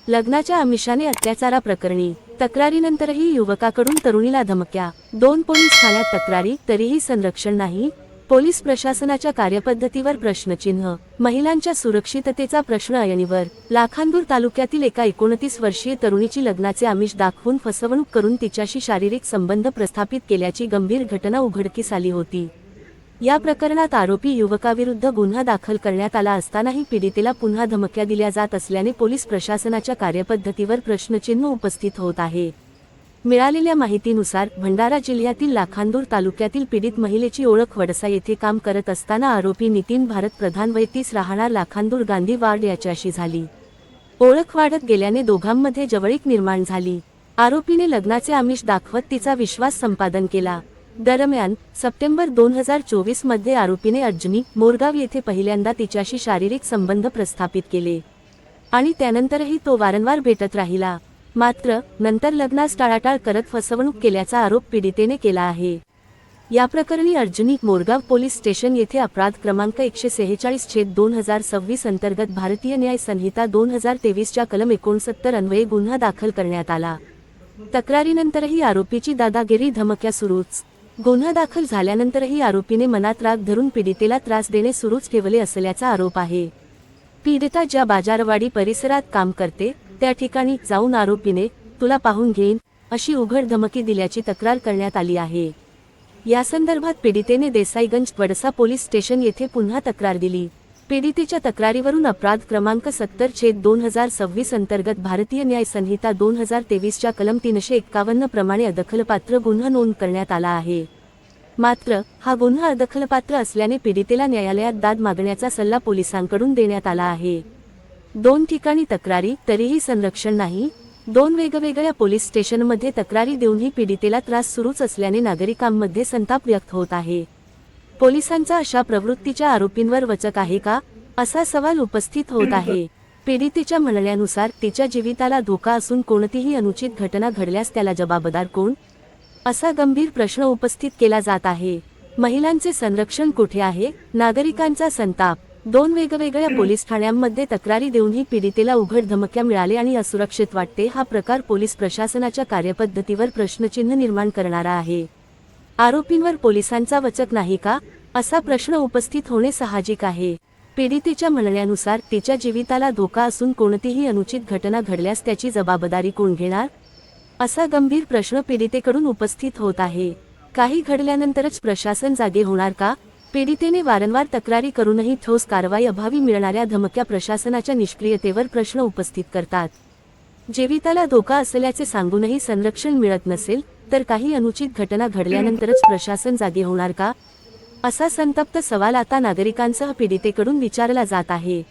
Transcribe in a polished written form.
लग्नाच्या आमिषाने अत्याचाराप्रकरणी तक्रारीनंतरही युवकाकडून तरुणीला धमक्या, 2 पोलीस ठाण्यात तक्रारी तरीही संरक्षण नाही. पोलीस प्रशासनाच्या कार्यपद्धतीवर प्रश्नचिन्ह. महिलांच्या सुरक्षिततेचा प्रश्न ऐरणीवर. लाखांदूर तालुक्यातील एका 29 वर्षीय तरुणीची लग्नाचे आमिष दाखवून फसवणूक करून तिच्याशी शारीरिक संबंध प्रस्थापित केल्याची गंभीर घटना उघडकीस आली होती. या प्रकरणात आरोपी युवकाविरुद्ध गुन्हा दाखल करण्यात आला असतानाही पीडितेला पुन्हा धमक्या दिल्या जात असल्याने पोलीस प्रशासनाच्या कार्यपद्धतीवर प्रश्नचिन्ह उपस्थित होत आहे. मिळालेल्या माहितीनुसार भंडारा जिल्ह्यातील लाखांदूर तालुक्यातील पीडित महिलेची ओळख वडसा येथे काम करत असताना आरोपी नितीन भारत प्रधान वय 30 राहणार लाखांदूर गांधी वार्ड याच्याशी झाली. ओळख वाढत गेल्याने दोघांमध्ये जवळीक निर्माण झाली. आरोपीने लग्नाचे आमिष दाखवत तिचा विश्वास संपादन केला. दरम्यान सप्टेंबर 2024 मध्ये आरोपीने अर्जुनी मोरगाव येथे पहिल्यांदा तिच्याशी शारीरिक संबंध प्रस्थापित केले आणि त्यानंतरही तो वारंवार भेटत राहिला. मात्र नंतर लग्नास टाळाटाळ करत फसवणूक केल्याचा आरोप पीडितेने केला आहे. या प्रकरणी अर्जुनी मोरगाव पोलीस स्टेशन येथे अपराध क्रमांक 146/2026 अंतर्गत भारतीय न्याय संहिता 2023 च्या कलम 69 अन्वये गुन्हा दाखल करण्यात आला. तक्रारीनंतरही आरोपीची दादागिरी धमक्या सुरूच. गुन्हा दाखल झाल्यानंतरही आरोपीने मनात राग धरून पीडितेला त्रास देणे सुरूच ठेवले असल्याचा आरोप आहे. पीडिता ज्या बाजारवाडी परिसरात काम करते त्या ठिकाणी जाऊन आरोपीने तुला पाहून घेईन अशी उघड धमकी दिल्याची तक्रार करण्यात आली आहे. या संदर्भात पीडितेने देसाईगंज वडसा पोलीस स्टेशन येथे पुन्हा तक्रार दिली. पीडितेच्या तक्रारीवरून अपराध क्रमांक 70/2026 अंतर्गत भारतीय न्याय संहिता 2023 च्या कलम 351 प्रमाणे अदखलपात्र गुन्हा नोंद करण्यात आला आहे. मात्र हा गुन्हा अदखलपात्र असल्याने पीडितेला न्यायालयात दाद मागण्याचा सल्ला पोलिसांकडून देण्यात आला आहे. 2 ठिकाणी तक्रारी तरीही संरक्षण नाही. 2 वेगवेगळ्या पोलीस स्टेशनमध्ये तक्रारी देऊनही पीडितेला त्रास सुरूच असल्याने नागरिकांमध्ये संताप व्यक्त होत आहे. पोलिसांचा अशा प्रवृत्तीच्या आरोपींवर वचक आहे का, असा सवाल उपस्थित होत आहे. पीडितेच्या म्हणण्यानुसार तिच्या जीविताला धोका असून कोणतीही अनुचित घटना घडल्यास त्याला जबाबदार कोण, असा गंभीर प्रश्न उपस्थित केला जात आहे. महिलांचे संरक्षण कुठे आहे? नागरिकांचा संताप. 2 वेगवेगळ्या पोलीस ठाण्यांमध्ये तक्रारी देऊनही पीडितेला उघड धमक्या मिळाले आणि असुरक्षित वाटते. हा प्रकार पोलीस प्रशासनाच्या कार्यपद्धतीवर प्रश्नचिन्ह निर्माण करणारा आहे. आरोपींवर पोलिसांचा वचक नाही का, असा प्रश्न उपस्थित होणे साहजिक आहे. पीडितेच्या म्हणण्यानुसार तिच्या जीविताला धोका असून कोणतीही अनुचित घटना घडल्यास त्याची जबाबदारी कोण घेणार, असा गंभीर प्रश्न पीडितेकडून उपस्थित होत आहे. काही घडल्यानंतरच प्रशासन जागे होणार का? पीडितेने वारंवार तक्रारी करूनही ठोस कारवाई अभावी मिळणाऱ्या धमक्या प्रशासनाच्या निष्क्रियतेवर प्रश्न उपस्थित करतात. जीविताला धोका असल्याचे सांगूनही संरक्षण मिळत नसेल तर काही अनुचित घटना घडल्यानंतरच प्रशासन जागे होणार का, असा संतप्त सवाल आता नागरिकांसह पीडितेकडून विचारला जात आहे.